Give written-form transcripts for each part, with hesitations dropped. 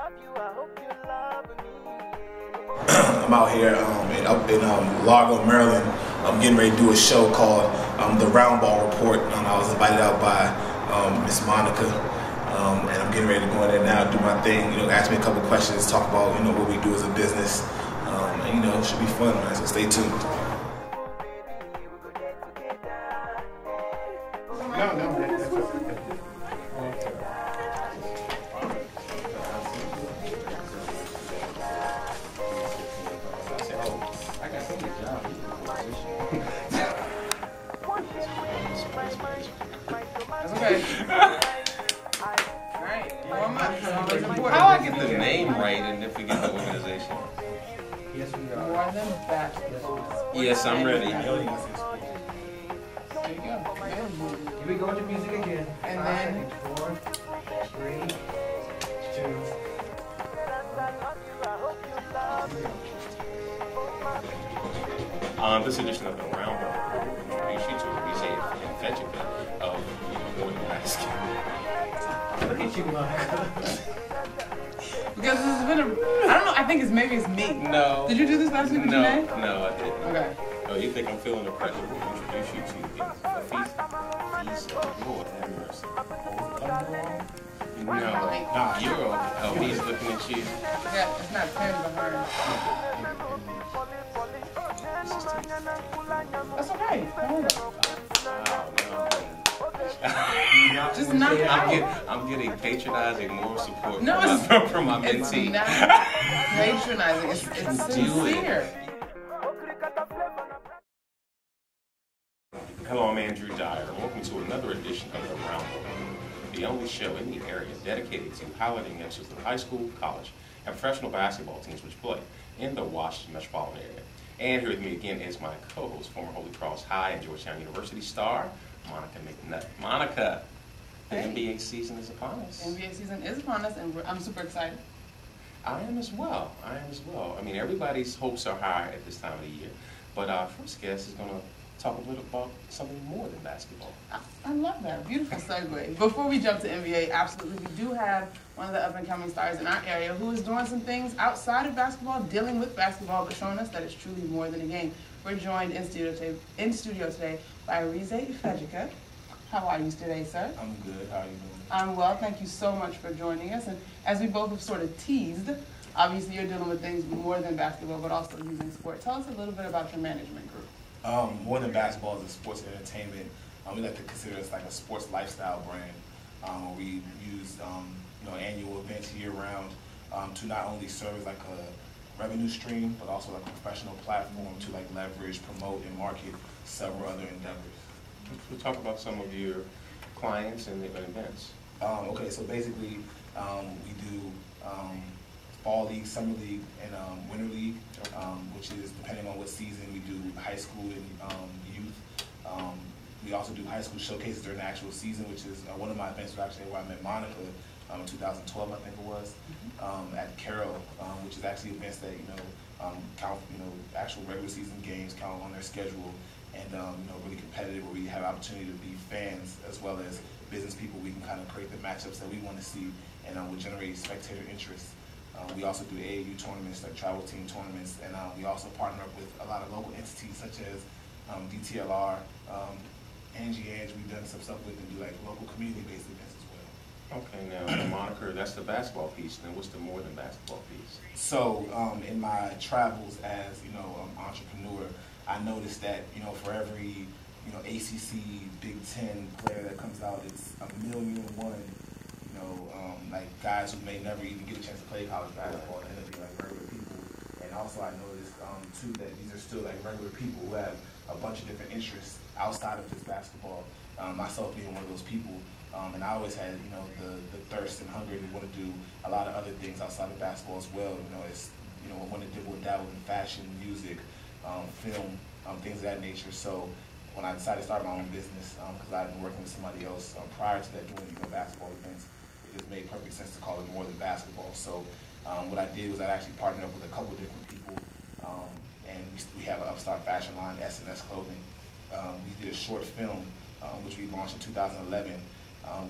I'm out here in Largo, Maryland. I'm getting ready to do a show called the Roundball Report. I was invited out by Miss Monica, and I'm getting ready to go in there now, do my thing. Ask me a couple questions, talk about what we do as a business, and it should be fun, man. So stay tuned. How I get the name right and if we get the organization? Yes, we are. More than basketball. Yes, I'm ready. There you go. Here we go with the music again. And then 4, 3, 2. This edition of the Roundball Report will introduce you to Arize Ifejika of More Than Basketball. Look at you, Monica. Because this has been I don't know, I think maybe it's me. No. Did you do this last week with Janae? No, I didn't. Okay. Oh, you think I'm feeling the pressure to introduce you to Ifejika? Lord have mercy. No, you're he's looking at you. Yeah, it's not Tim, but her. That's okay. Just knock it out. I'm getting patronizing moral support from my mentee. It's not patronizing. It's sincere. Hello, I'm Andrew Dyer. Welcome to another edition of the Roundball Report, the only show in the area dedicated to highlighting mixes of high school, college, and professional basketball teams which play in the Washington metropolitan area. And here with me again is my co-host, former Holy Cross High and Georgetown University star, Monica McNutt. Monica, the NBA season is upon us. The NBA season is upon us, and I'm super excited. I am as well. I mean, everybody's hopes are high at this time of the year. But our first guest is going to talk a little about something more than basketball. I love that. Beautiful segue. Before we jump to NBA, absolutely, we do have one of the up-and-coming stars in our area who is doing some things outside of basketball, dealing with basketball, but showing us that it's truly more than a game. We're joined in studio today by Arize Ifejika. How are you today, sir? I'm good. How are you doing? I'm well. Thank you so much for joining us. And as we both have sort of teased, obviously you're dealing with things more than basketball, but also using sport. Tell us a little bit about your management group. More Than Basketball is a sports and entertainment. We like to consider us like a sports lifestyle brand. We use annual events year-round to not only serve as like a revenue stream, but also like a professional platform to like leverage, promote, and market several other endeavors. We'll talk about some of your clients and the events. Okay, so basically we do Fall League, Summer League, and Winter League, which is depending on what season. We do high school and youth. We also do high school showcases during the actual season, which is one of my events was actually where I met Monica in 2012, I think it was, at Carroll, which is actually events that count actual regular season games, count on their schedule, and really competitive, where we have opportunity to be fans as well as business people. We can kind of create the matchups that we want to see, and will generate spectator interest. We also do AAU tournaments, like travel team tournaments, and we also partner up with a lot of local entities such as DTLR, Angie Edge. We've done some stuff with, and do like local community-based events as well. Okay, now the moniker, that's the basketball piece. Then what's the more than basketball piece? So in my travels as entrepreneur, I noticed that for every ACC, Big Ten player that comes out, it's 1,000,001. Like guys who may never even get a chance to play college basketball and end up being like regular people. And also I noticed too that these are still like regular people who have a bunch of different interests outside of just basketball. Myself being one of those people, and I always had the thirst and hunger to want to do a lot of other things outside of basketball as well. I want to dabble in fashion, music, film, things of that nature. So when I decided to start my own business, because I had been working with somebody else prior to that doing basketball events, it just made perfect sense to call it More Than Basketball. So what I did was I actually partnered up with a couple of different people, and we have an upstart fashion line, S&S Clothing. We did a short film, which we launched in 2011.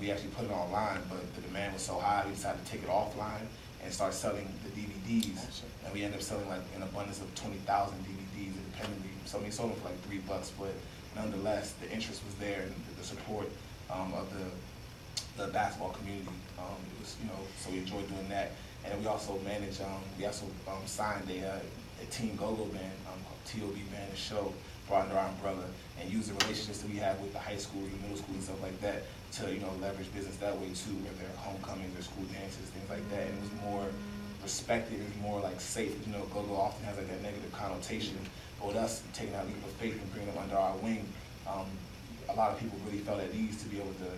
We actually put it online, but the demand was so high, we decided to take it offline and start selling the DVDs. And we ended up selling like an abundance of 20,000 DVDs independently. So we sold them for like $3, but nonetheless, the interest was there, and the support of the basketball community. It was, so we enjoyed doing that. And then we also managed, signed a team go-go band, TOB band, a show brought under our umbrella, and used the relationships that we have with the high schools and middle schools and stuff like that to, leverage business that way too, where their homecomings, their school dances, things like that. And it was more respected, it was more like safe. Go-go often has like that negative connotation. But with us taking that leap of faith and bringing them under our wing, a lot of people really felt at ease to be able to,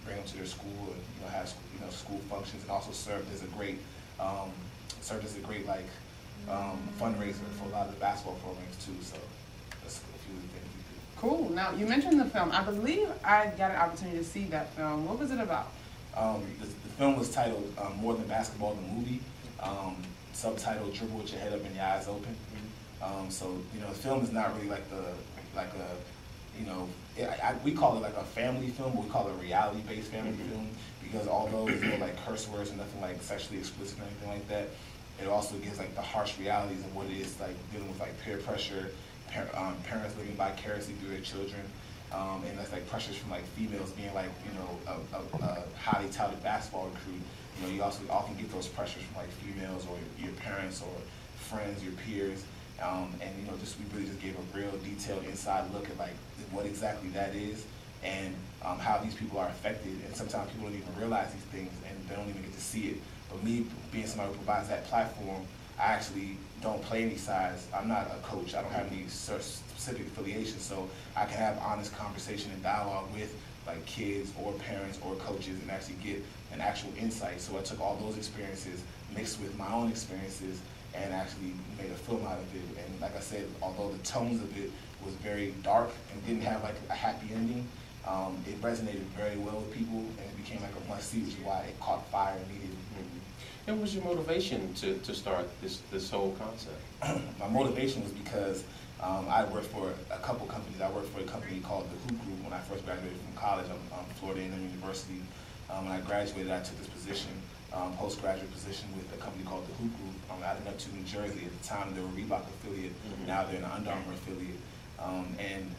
bring them to their school and have school functions, and also served as a great fundraiser for a lot of the basketball programs too. So that's a few of the things we did. Cool. Now you mentioned the film. I believe I got an opportunity to see that film. What was it about? The film was titled More Than Basketball, the Movie. Subtitled Dribble with Your Head Up and Your Eyes Open. So the film is not really we call it like a family film, but we call it a reality-based family film, because although there's no like curse words and nothing like sexually explicit or anything like that, it also gives like the harsh realities of what it is like dealing with like peer pressure, parents living vicariously through their children, and that's like pressures from like females being like a highly touted basketball recruit. You also often get those pressures from like females or your parents or friends, your peers. We really just gave a real detailed inside look at like what exactly that is, and how these people are affected. And sometimes people don't even realize these things, and they don't even get to see it. But me being somebody who provides that platform, I actually don't play any sides. I'm not a coach. I don't have any specific affiliation, so I can have honest conversation and dialogue with like kids or parents or coaches and actually get an actual insight. So I took all those experiences mixed with my own experiences and actually made a film out of it. And like I said, although the tones of it was very dark and didn't have like a happy ending, it resonated very well with people, and it became like a must-see, which is why it caught fire immediately. And what was your motivation to start this whole concept? My motivation was because I worked for a couple companies. I worked for a company called the Hoop Group when I first graduated from college. I'm Florida A&M University. When I graduated, I took this position, postgraduate position with a company called the Hoop Group out of Neptune, New Jersey. At the time, they were a Reebok affiliate. Now they're an Under Armour affiliate. And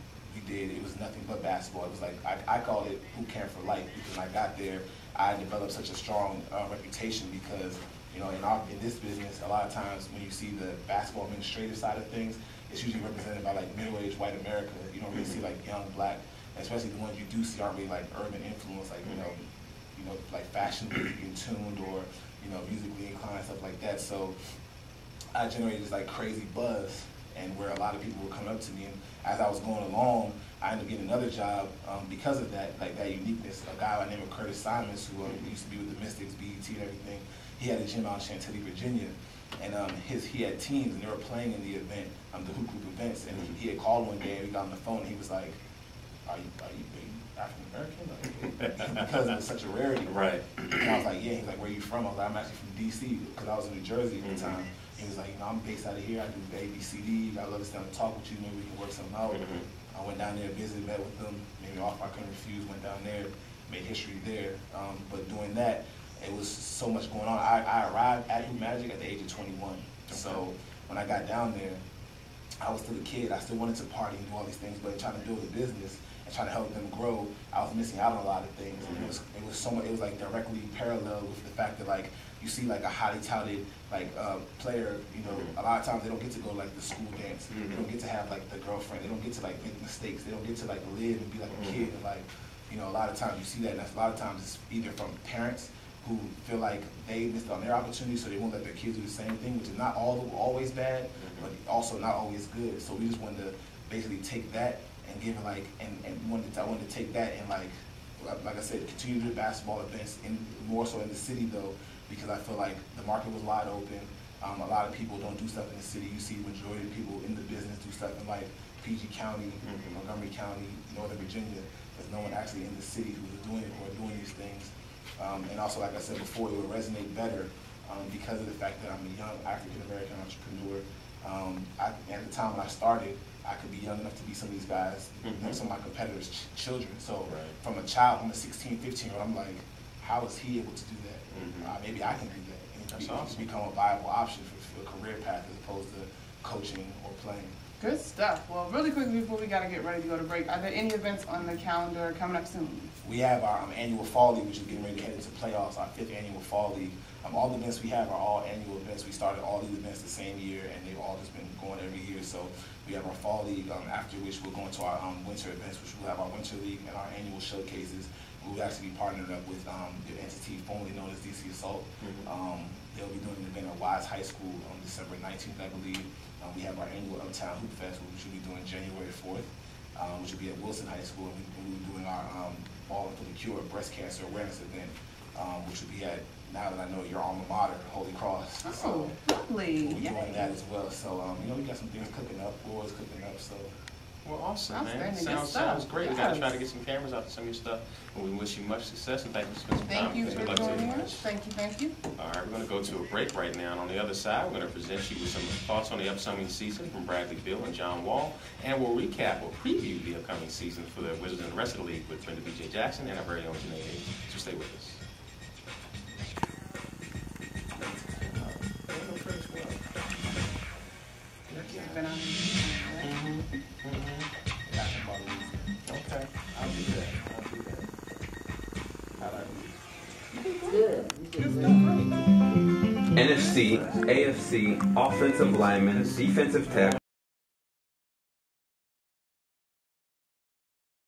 it was nothing but basketball. It was like, I called it boot camp for life, because when I got there, I developed such a strong reputation, because in this business, a lot of times when you see the basketball administrative side of things, it's usually represented by like middle-aged white America. You don't really see like young black, especially the ones you do see aren't really like urban influence, like like fashionably in tuned or musically inclined, stuff like that. So I generated this like crazy buzz, and where a lot of people were coming up to me, and as I was going along, I ended up getting another job because of that, like that uniqueness. A guy by the name of Curtis Simons, who used to be with the Mystics, BET, and everything. He had a gym out in Chantilly, Virginia, and he had teams, and they were playing in the event, the Hoop Group events. And he had called one day, and we got on the phone, and he was like, "Are you African American?" Like, because it was such a rarity. Right. And I was like, "Yeah." He's like, "Where are you from?" I was like, "I'm actually from DC," because I was in New Jersey at the time. He was like, "I'm based out of here. I do the ABCD. I'd love to stand and talk with you. Maybe we can work something out." I went down there, visited, met with them. Maybe off I couldn't refuse. Went down there, made history there. But doing that, it was so much going on. I arrived at Hoop Magic at the age of 21. So when I got down there, I was still a kid. I still wanted to party and do all these things, but trying to build a business and trying to help them grow, I was missing out on a lot of things. And it was so much. It was like directly parallel with the fact that like you see like a highly touted player. A lot of times they don't get to go like the school dance. They don't get to have like the girlfriend. They don't get to like make mistakes. They don't get to like live and be like a kid. And like a lot of times you see that, and a lot of times it's either from parents who feel like they missed on their opportunity, so they won't let their kids do the same thing, which is not always bad, but also not always good. So we just wanted to basically take that and give it like, I wanted to take that and like I said, continue to do basketball events, more so in the city though, because I feel like the market was wide open. A lot of people don't do stuff in the city. You see the majority of people in the business do stuff in like PG County, Montgomery County, Northern Virginia. There's no one actually in the city who is doing it or doing these things. And also, like I said before, it would resonate better because of the fact that I'm a young African-American entrepreneur. At the time when I started, I could be young enough to be some of these guys, some of my competitors' children. So from a 16, 15-year-old, I'm like, how is he able to do that? Maybe I can do that. And That's awesome. Become a viable option for a career path as opposed to coaching or playing. Good stuff. Well, really quickly before we got to get ready to go to break, are there any events on the calendar coming up soon? We have our annual Fall League, which is getting ready to head into playoffs, our 5th annual Fall League. All the events we have are all annual events. We started all these events the same year, and they've all just been going every year. So we have our Fall League, after which we'll go into our winter events, which we'll have our Winter League and our annual showcases. We'll actually be partnered up with the entity formerly known as DC Assault. They'll be doing an event at Wise High School on December 19th, I believe. We have our annual Uptown Hoop Fest, which we'll be doing January 4th, which will be at Wilson High School. And we'll be doing our Balling for the Cure breast cancer awareness event, which will be at, now that I know your alma mater, Holy Cross. Oh, so lovely. we'll be doing that as well. So, we got some things cooking up, boys cooking up, so. Well, awesome, man. Outstanding. Sounds great. Yes. We got to try to get some cameras out to some of your stuff. And we wish you much success and thank you for spending some time. Thank you with us. for Good luck to joining you. us. Thank you. All right, we're going to go to a break right now. And on the other side, we're going to present you with some thoughts on the upcoming season from Bradley Bill and John Wall. And we'll recap or preview the upcoming season for the Wizards and the rest of the league with Brenda B.J. Jackson and our very own Janae Hayes. So stay with us. Been on. Okay, I'll do that. How'd I do? NFC, AFC, offensive linemen, defensive tackle.